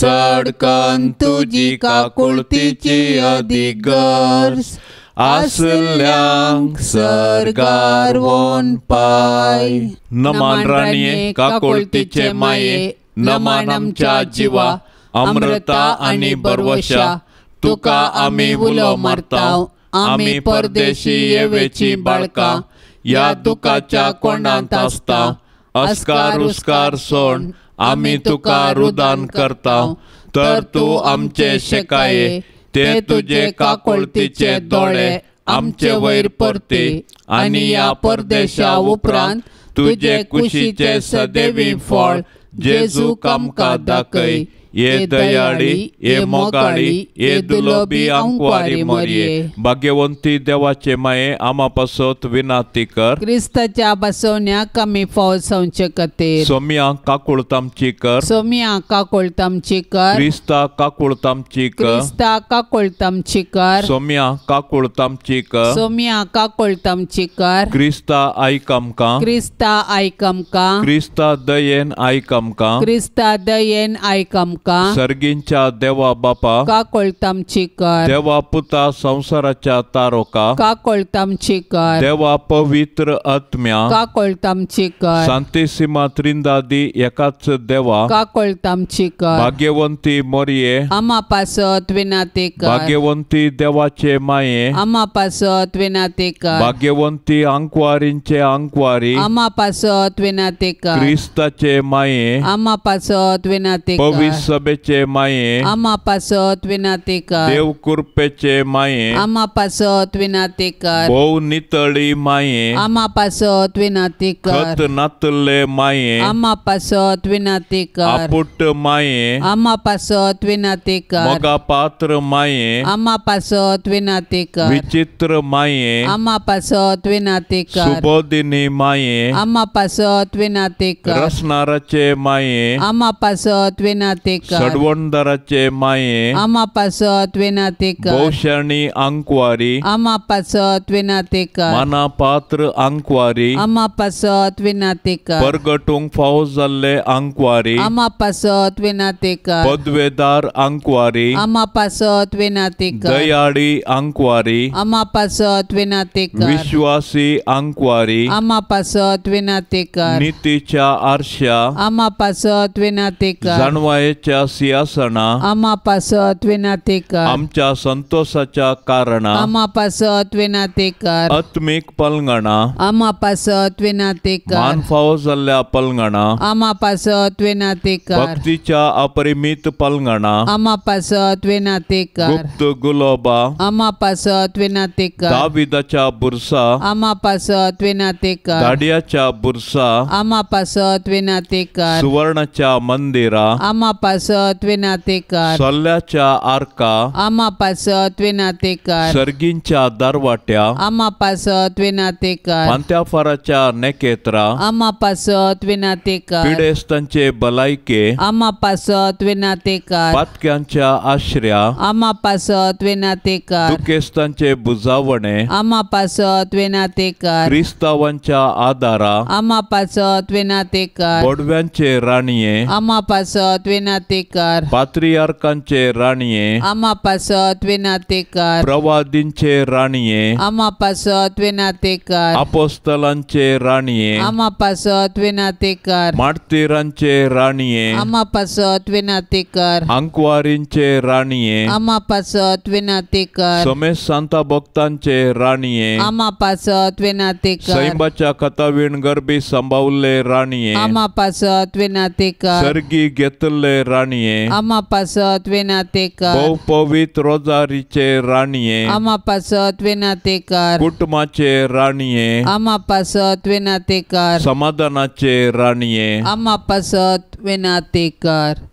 सडकन तुजी काकुळतीची अधिगर्स आसल्यांक सरगार वोन पाय. नमान राणये काकुळतीचे माये नमान आमच्या जिवा अमृता आणि बरवशा तुका आमी उलो मारताव. आमी परदेशी येवेची बाळकां या दुखाच्या कोंडांत आसताव. अस्कार उस्कार सोड आमी तुका रुदान करताव. तर तूं आमचे शेकाये ते तुझे काकुळतीचे दोळे आमचे वयर परते आणि या परदेशा उपरांत तुझे कुशीचे सदैवी फळ जेजूक आमकां दाखय. ये दयाळी ये मोगाळी ये दुलोबी आंकवारी मोरये. भाग्यवंती देवाचे माये आम्हा पासत विनाती कर. क्रिस्ताच्या बसवण्या कमी फावट संचे खातीर सोम्या काकुळतामची कर. सोम्या काकुळतामची कर. क्रिस्ता काकुळतामची कर. क्रिस्ता काकुळतामची कर. सोम्या काकुळतामची कर. सोम्या काकुळतामची कर. क्रिस्ता आयक आमकां. क्रिस्ता आयक आमकां. क्रिस्ता दयेन आयक आमकां. क्रिस्ता दयेन आयक आमकां. सर्गींच्या देवा बापा काकुळतामची कर. देवा पुता संसाराच्या तारोका काकुळतामची कर. देवा पवित्र आत्म्या काकुळतामची कर. सांतिसिमा त्रिंदादी एकाच देवा काकुळतामची कर. भाग्यवंती मोरये आम्हा पासत विनाती कर. भाग्यवंती देवाचे माये आम्हा पासत विनाती कर. भाग्यवंती अंकवारींचे अंकवारी आम्हा पासत विनाती कर. क्रिस्ताचे माये आम्हा पासत विनाती कर. पवित्र सभेचे माये आम्हा पासत विनाती कर. देव कृपेचे माये आम्हा पासत विनाती कर. भोव नितळी माये आम्हा पासत विनाती कर. खत नातले माये आम्हा पासत विनाती कर. आपुट माये आम्हा पासत विनाती कर. मोगा पात्र माये आम्हा पासत विनाती कर. विचित्र माये आम्हा पासत विनाती कर. सुबोधिनी माये आम्हा पासत विनाती कर. रसनाराचे माये आम्हा पासत विनाती कर. सडवणदाराचे माये आम्हा पासत विनाती कर. भोवशाणी अंकवारी आम्हा पासत विनाती कर. माना पात्र अंकवारी आम्हा पासत विनाती कर. परगटूंक फावो जाल्ले अंकवारी आम्हा पासत विनाती कर. पदवेदार अंकवारी आम्हा पासत विनाती कर. दयाळी अंकवारी आम्हा पासत विनाती कर. विश्वासी अंकवारी आम्हा पासत विनाती कर. नीतीच्या आरशा आम्हा पासत विनाती कर. जाणवायेच्या सिंहासना आम्हा पासत विनाती कर. आमच्या संतोषाच्या कारणा आम्हा पासत विनाती कर. आत्मिक पलंगणा आम्हा पासत विनाती कर. मान फावो जाल्ल्या पलंगणा आम्हा पासत विनाती कर. भक्तीच्या अपरिमित पलंगणा आम्हा पासत विनाती कर. गुप्त गुलोबा आम्हा पासत विनाती कर. दाविदाच्या बुरसा आम्हा पासत विनाती कर. दाडियाच्या बुरसा आम्हा पासत विनाती कर. सुवर्णाच्या मंदिरा आम्हा पासत पासत विनातेकार सल्ल्याच्या आर्का आम्हा पासत विनातेकार सर्गींच्या दरवाट्या आम्हा पासत विनातेकार पांत्याफाराच्या नेकेत्रा आम्हा पासत विनातेकार पिडेस्तांचे बलायके आम्हा पासत विनातेकार पातक्यांच्या आश्र्या आम्हा पासत विनातेकार दुखेस्तांचे बुजावणे आम्हा पासत विनातेकार क्रिस्तावांच्या आदारा आम्हा पासत विनातेकार बोडव्यांचे राणीये आम्हा पासत विनातेकार पात्रियार्कांचे राणीये आम्हा पासत विनातेकार प्रवादींचे राणीये आम्हा पासत विनातेकार अपोस्तलांचे राणीये आम्हा पासत विनातेकार मार्तिरांचे राणीये आम्हा पासत विनातेकार अंकवारींचे राणीये आम्हा पासत विनातेकार समेश सांता भक्तांचे राणीये आम्हा पासत विनातेकार सैंबाच्या कथावीण गरबी संभावले राणीये आम्हा पासत विनातेकार सर्गी घेतले राणीये आम्हा पासत विनातेकार बहु पवित्र रोजारीचे राणीये आम्हा पासत विनातेकार कुटुंबाचे राणीये आम्हा पासत विनातेकार समाधानाचे राणीये आम्हा पासत विनातेकार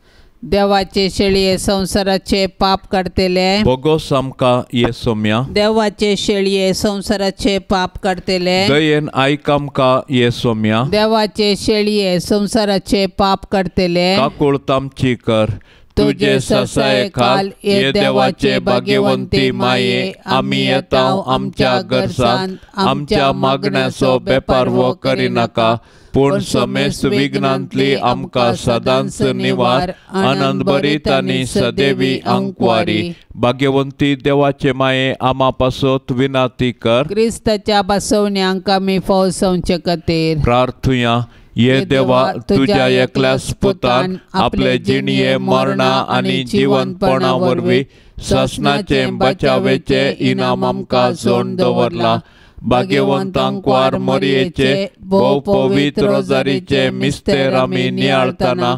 देवाचे शेळये संसाराचे पाप काढतेले बोगोस आमका येसोम्या देवाचे शेळये संसाराचे पाप काढतेले दयेन आयकामका येसोम्या देवाचे शेळये संसाराचे पाप काढतेले काकुळ तामची कर तुझे ससाय खाल ये देवाचे भाग्यवंती माये आम्ही येताव आमच्या गरजांत आमच्या मागण्याचो बेपार वो करी नाका पूण समेस्त विघ्नांतली आमकां सदांच निवार आनंद भरीत आनी सदैवी अंकवारी भाग्यवंती देवाचे माये आमा पासत विनाती कर क्रिस्ताच्या बसवण्यांक आमी फौसवचे खातीर प्रार्थुया ये देवा तुझ्या एकल्याच पुतान आपले जिणये मरणा आनी जीवनपणा वरवीं ससनाचे बचावेचे इनाम आमकां जोड दवरला भाग्यवंत अंकवार मरयेचे भोव पवित्र रोजारीचे मिस्तेर आमी नियाळतना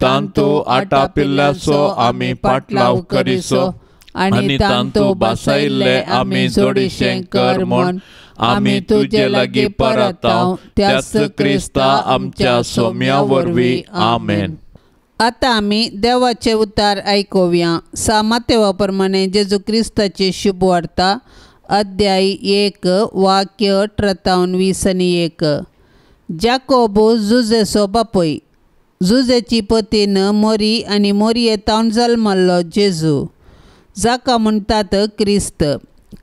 तांतू आटा पिल्ल्याचो आमी पाटलाव करिसो आनी तांतू बासायल्ले आमी जोडिशें कर म्हूण आमी तुजे लागीं परताव त्याच क्रिस्ता आमच्या सोम्या वरवीं आमेन. आतां आमी देवाचे उतार आयकुया. सामातेवा प्रमाणे जेजू क्रिस्ताची शुभ वार्ता अध्याय 1 वाक्य 23 जाकोबो जुजेचो बापूय. जुजेची पतीन मोरी आनी मोरयेतावन जल्मल्लो जेजू जाका म्हणटात क्रिस्त.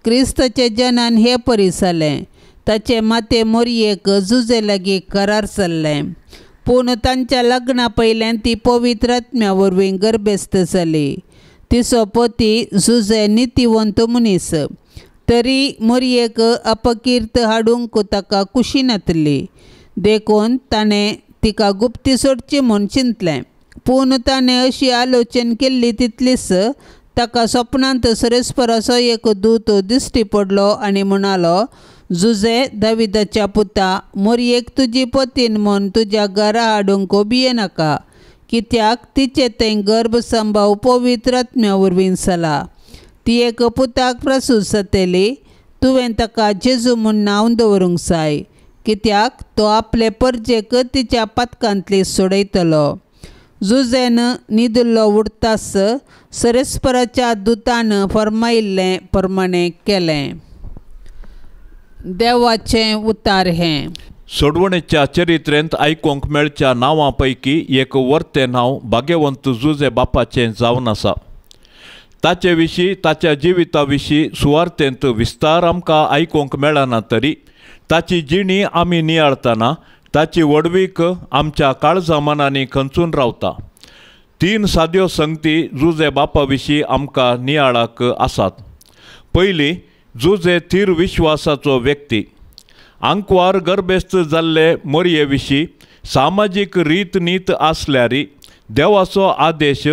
क्रिस्ताचे जनान हे परी जालें. ताचे माते मोरयेक जुजे लागीं करार जाल्लें. पूण तांच्या लग्ना पयल्यान ती पवित्र आत्म्या वरवीं गर्भस्थ जाली. तिचो पती जुजे नितीवंत मनीस. तरी मोरयेक अपकीर्त हाडूंक ताका कुशी नातली. देखून ताणें तिका गुप्ती सोडची म्हूण चिंतलें. पूण ताणें अशी आलोचन केल्ली तितलीच ताका स्वप्नांत सरस्पराचो एक दूत दिश्टी पडलो आनी म्हणालो, जुजे दाविदाच्या पुता, मोरयेक तुजी पतीन म्हूण तुज्या घरा हाडूंक भियेनाका, कित्याक तिचे तें गर्भ संभाव पवित्र आत्म्या वरवीं जाला. ती एक पुताक प्रसूत जातली. तुवें ताका जेजू म्हूण नांव दवरूंक जाय, कित्याक तो आपले परजेक तिच्या पातकांतली सोडयतलो. जुजेन न्हिदुल्लो उरतास सरस्पराच्या दुतान फर्मायिल्ले प्रमाणे केलें. देवाचें उतार हें. सोडवणेच्या चरित्रेंत आयकूंक मेळच्या नांवां पैकी एक वर्तें नांव भाग्यवंत जुजे बापाचें जावन आसा. ताचे विशीं ताच्या जिविता विशीं सुवार्तेंत विस्तार आमकां आयकूंक मेळना, तरी ताची जिणी आमी नियाळतना ताची वडवीक आमच्या काळजा मनांनी खंचून रावता. 3 साद्यो संगती जुजे बापा विशीं आमकां नियाळाक आसात. पयली, जुजे थीर विश्वासाचो व्यक्ती. अंकवार गर्भस्थ जाल्ले मोरये विशीं सामाजीक रीत नीत आसल्यारी देवाचो आदेश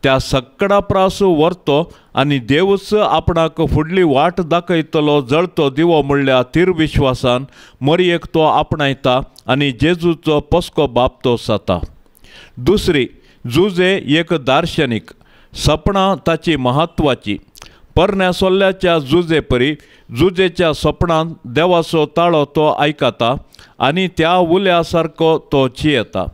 त्या सक्कडा प्रास व्हरतो आनी देवच आपणाक फुडली वाट दाखयतलो जळतो दिवो म्हणल्या थीर विश्वासान मोरयेक तो आपणायता आनी जेजूचो पस्को बाप तो जाता. दुसरी, जुजे एक दार्शनीक. सपनां ताची म्हत्वाची. परण्या सोल्ल्याच्या जुजे परी जुजेच्या सपनांत देवाचो ताळो तो आयकता आनी त्या उल्या सारको तो जियेता.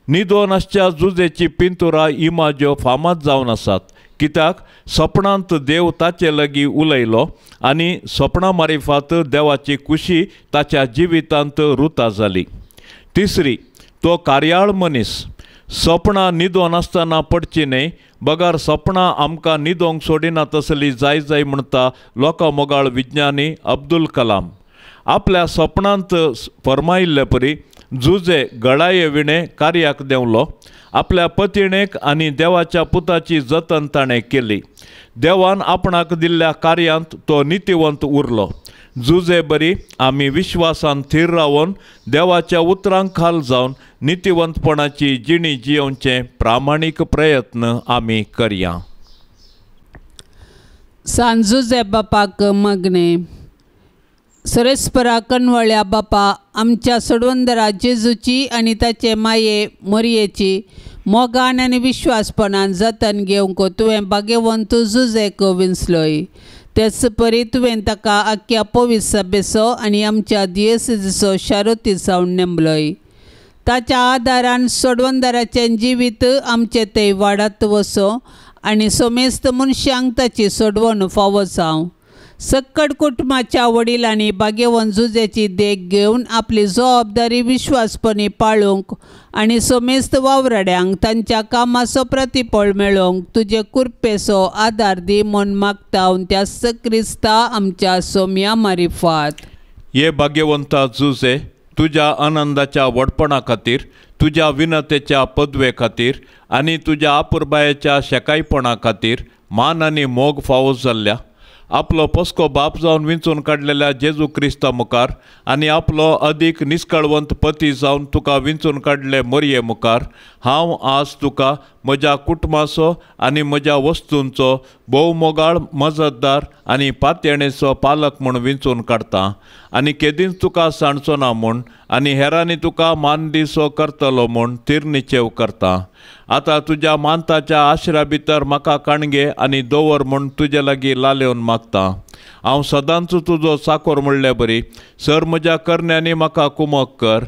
न्हिदोन जुजेची पिंतुरां इमाज्यो फामाद जावन आसात, कित्याक सपनांत देव ताचे लागीं उलयलो आनी सपना मारिफात देवाची कुशी ताच्या जिवितांत रुता जाली. तिसरी, तो कार्याळ मनीस. सपनां न्हिदोन आसतना पडची न्हय, बगार सपनां आमकां न्हिदोंक सोडिना तसली जाय म्हणटा लोकमोगाळ विज्ञानी अब्दुल कलाम. आपल्या सपनांत फरमायिल्ले परी जुजे गळाये विणे कार्याक देवलो. आपल्या पतिणेक आनी देवाच्या पुताची जतन ताणें केली. देवान आपणाक दिल्ल्या कार्यांत तो नितीवंत उरलो. जुजे बरी आमी विश्वासान थीर रावन देवाच्या उतरांक खाल जावन नितीवंतपणाची जिणी जियोवचे प्रामाणीक प्रयत्न आमी करया. सांजुजे बापाक मगणे. सरेस्परा कनवळ्या बापा, आमच्या सोडवंदरा जेजूची आनी ताचे माये मोरयेची मोगान आनी विश्वासपणान जतन घेवंक तुवें भाग्यवंत जुजेक विंचलोय. तेच परी तुवें ताका आख्या पवित्र सभेचो आनी आमच्या दियेसीचो शारोती जावन नेमलोय. ताच्या आदारान सोडवंदराचें जिवीत आमचें थंय वाडत वचो आनी सोमेस्त मनशांक ताची सोडवण फावो जावं. सक्कड कुटुंबाच्या वडिलांनी भाग्यवंत जुजेची देख घेवन आपली जबाबदारी विश्वासपणी पाळूंक आनी सोमेस्त वावराड्यांक तांच्या कामाचो प्रतिफळ मेळोवंक तुजे कृपेचो आदार दी म्हूण मागता त्याच क्रिस्ता आमच्या सोम्या मारिफात. ये भाग्यवंता जुजे, तुज्या आनंदाच्या व्हडपणा खातीर, तुज्या विनतेच्या पदवे खातीर आनी तुज्या आपुरबायेच्या शेकायपणा खातीर मान आनी मोग फावो जाल्ल्या. आपलो पस्को बाप जावन विंचून काडलेल्या जेजू क्रिस्ता मुखार आनी आपलो अदीक निश्कळवंत पती जावन तुका विंचून काडले मोरये मुखार हांव आज तुका म्हज्या कुटुंबाचो आनी म्हज्या वस्तूंचो भोवमोगाळ मजतदार आनी पातयणेचो पालक म्हूण विंचून काडटां आनी केदींच तुका सांडचो ना म्हूण आनी हेरांनी तुका मानदिसो करतलो म्हूण तिरनिचेव करतां. आतां तुज्या मानताच्या आश्र्या भितर म्हाका काणगे आनी दवर म्हूण तुजे लागीं लालेवन मागतां. हांव सदांच तुजो चाकोर म्हणले बरी सर म्हज्या करण्यांनी म्हाका कुमक कर.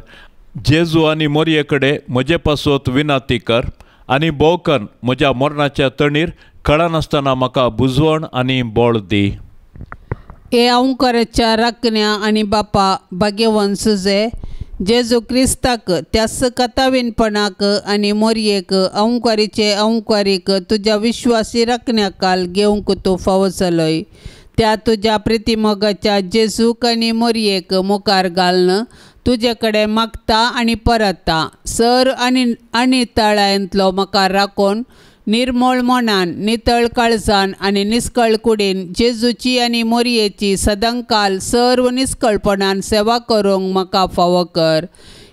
जेजू आनी मोरये कडेन म्हजे पासत विनाती कर आनी भोवकन म्हज्या मरणाच्या तणीर कळनासतना म्हाका बुजवण आनी बळ दी. हे अंकराच्या राखण्या आनी बापा भाग्यवंत सुजे, जेजू क्रिस्ताक त्यास कथावीनपणाक आनी मोरयेक अंकारीचे अंकारीक तुज्या विश्वासी राखण्याकाल घेवंक तूं फावो जालोय. त्या तुज्या प्रितीमोगाच्या जेजूक आनी मोरयेक मुखार घालन तुजे कडेन मागता आनी परता. सर आनी तळांतलो म्हाका राखून निर्मळ मनान, नितळ काळजान आनी निश्कळ कुडीन जेजूची आनी मोरयेची सदांकाल सर्व निश्कळपणान सेवा करूंक म्हाका फावो कर.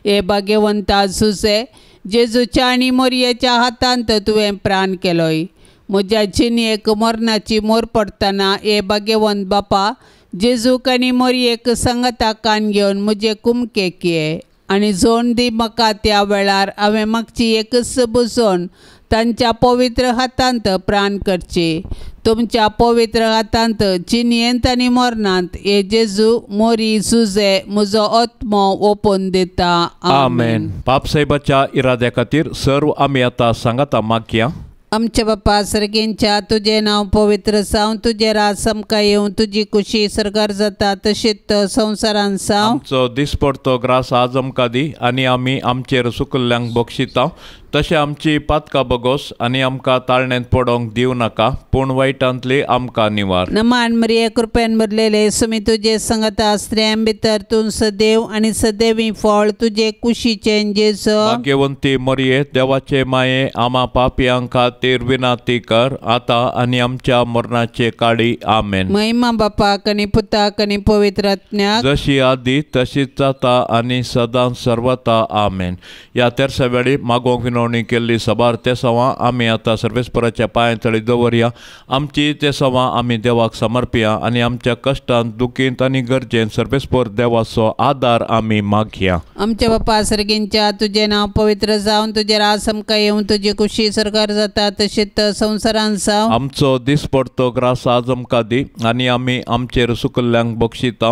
हे भाग्यवंता जुजे, जेजूच्या आनी मोरयेच्या हातांत तुवें प्राण केलोय. म्हज्या जिणयेक मरणाची मोर पडटना हे भाग्यवंत बापा जेजूक आनी मोरयेक संगताकान घेवन म्हजे कुमकेक ये आनी जोड दी म्हाका त्या वेळार हांवें मागची एकच बुजोवन तांच्या पवित्र हातांत प्राण करचे. तुमच्या पवित्र हातांत जिणयेंत आनी मरणांत हे जेजू मोरी जुजे म्हजो आत्मो ओपून दिता. आमेन. बापसाहेबाच्या इराद्या खातीर सर्व आमी आतां सांगाता मागया. आमच्या बापा सर्गेंच्या तुझे नाव पवित्र जावन तुझे राज समका येवन तुझी खुशी सरकार जाता तशीच संवसारान जावं. आमचो दिसपडतो ग्रास आज आमकां दी आनी आमी आमचेर सुकल्ल्यांक बक्षिता तशें आमची पातकां बगोस आनी आमकां ताळण्यांत पडोवंक दिवं नाका पूण वायटांतली आमकां निवार. नमान मरिये कृपेन भरलेले सुमी तुजे संगता स्त्रियां भितर तूं सदैव आनी सदैवी फळ तुजे कुशीचें जेजू. भाग्यवंती मरिये देवाचे माये आमा पापयांक खातीर विनाती कर आतां आनी आमच्या मरणाचे काळी. आमेन. महिमा बापाक आनी पुताक आनी पवित्र आत्म्याक जशी आदी तशीच जाता आनी सदां सर्वता. आमेन. या तेरसा वेळी मागोवंक विनवणी केल्ली सबार ते सवा आमी आतां सर्वेस्पराच्या पांयातळी दवरया. आमची ते सवा आमी देवाक समर्पया आनी आमच्या कश्टांत दुखींत आनी गरजेंत सर्वेस्पर देवाचो आदार आमी मागया. आमच्या बापा सर्गींच्या तुझे नाव पवित्र जावन तुझे राज आमकां येवन तुजी खुशी सरकार जाता तशेंच संवसारांत जावं. आमचो दिसपडतो ग्रास आज आमकां दी आनी आमी आमचेर सुकल्ल्यांक बक्षिता.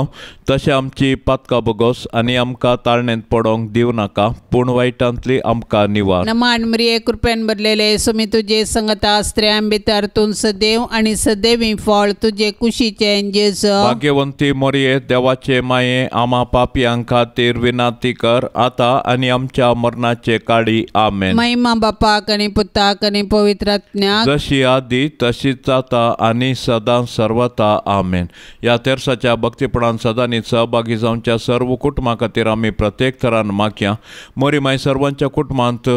तशें आमची पातकां बगोस आनी आमकां ताळणेंत पडोंक दिव नाका पूण वायटांतली आमकां निवार. नमान मरिये कृपेन भरलेले सुमी तुजे संगता स्त्रियां भितर तूं सदैव आनी सदैवी फळ तुजे कुशीचे जेजू. भाग्यवंती मरिये देवाचे माये आमा पापयांक खातीर विनाती कर आतां आनी आमच्या मरणाचे काळी. आमेन. महिमा बापाक आनी पुताक आनी पवित्र आत्म्याक जशी आदी तशीच जाता आनी सदां सर्वता. आमेन. ह्या तेरसाच्या भक्तीपणान सदांनी सहभागी जावच्या सर्व कुटुंबां खातीर आमी प्रत्येक तरान मागया. मोरी माय सर्वांच्या कुटुंबांत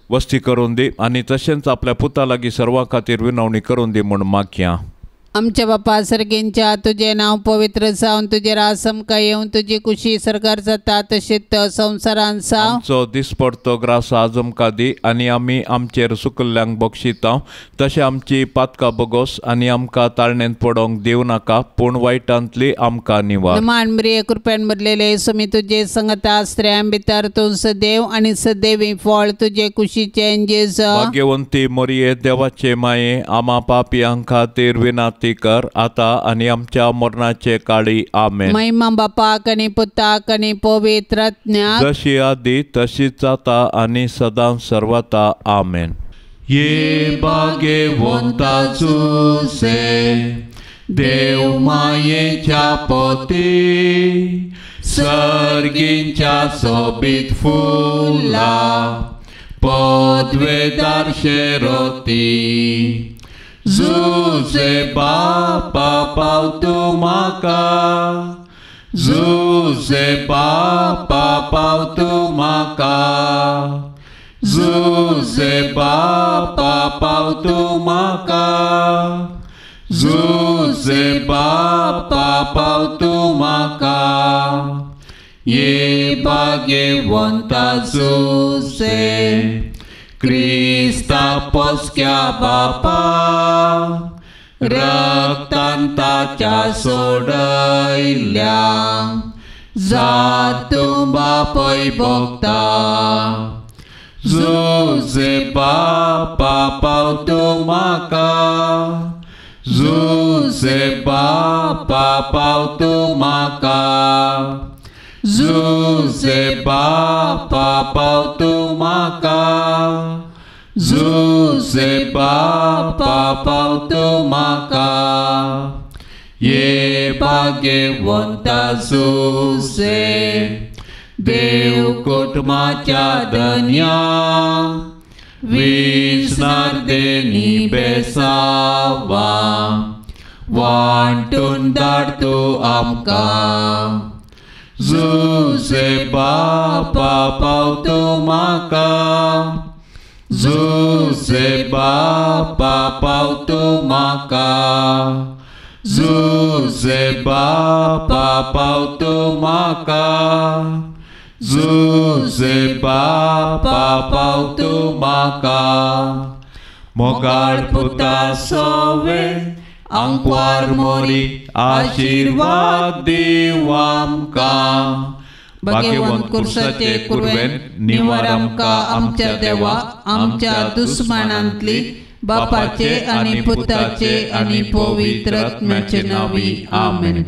वस्ती करून दी आनी तशेंच आपल्या पुता लागीं सर्वां खातीर विनवणी करून दी म्हूण मागया. आमच्या बापा सर्गींच्या तुझे नाव पवित्र जावन तुझे राज आमकां येवन तुजी खुशी सरकार जाता तशेंच संवसारांत जावं. आमचो दिसपडतो ग्रास आज आमकां दी आनी आमी आमचेर सुकल्ल्यांक बक्षिता. तशें आमची पातकां बगोस आनी आमकां ताळणेंत पडोंक दिव नाका पूण वायटांतली आमकां निवार. नमान मरिये कृपेन भरलेले सुमी तुजे संगता स्त्रियां भितर तूं सदैव आनी सदैवी फळ तुजे कुशीचे जेजू. भाग्यवंती मरिये देवाचे माये आमा पापयांक खातीर विनाती कर आतां आनी आमच्या मरणाचे काळी. आमेन. महिमा बापाक आनी पुताक आनी पवित्र आत्म्याक जशी आदी तशीच जाता आनी सदां सर्वता. आमेन. ये भाग्यवंता सुसे देव मायेच्या पोती सर्गींच्या सोबीत फुला पदवेदार शेरोती. जुजे बापा पाव तूं म्हाका जुजे बापा पाव तूं म्हाका जुजे बापा पाव तूं म्हाका जुजे बापा पाव तूं म्हाका. ये भाग्यवंता जुसे क्रिस्ता पोसक्या बापा रक्तान ताच्या सोडयल्या जात तूं बापय भोगता. जुजे बापा पाव तूं म्हाका जुजे बापा पाव तूं म्हाका जुजे बापा पाव तूं म्हाका जुजे बापा पाव तूं म्हाका. ये भाग्यवंता जुसे देव कुटुंबाच्या धन्या विसणार देनी बेसावा वांटून धाड तूं आमकां. जुजे बापा पाव तूं म्हाका जुजे बापा पाव तूं म्हाका जुजे बापा पाव तूं म्हाका जुजे बापा पाव तूं म्हाका. मोगाळ पुता सोवे आंकवार मोरी आशीर्वाद दिव आमकां. भाग्यवंत कुर्साचे कुरवेन निवार आमकां आमच्या देवा आमच्या दुस्मानांतली बापाचे आनी पुताचे आनी पवित्र आत्म्याचे नांवी. आमेन.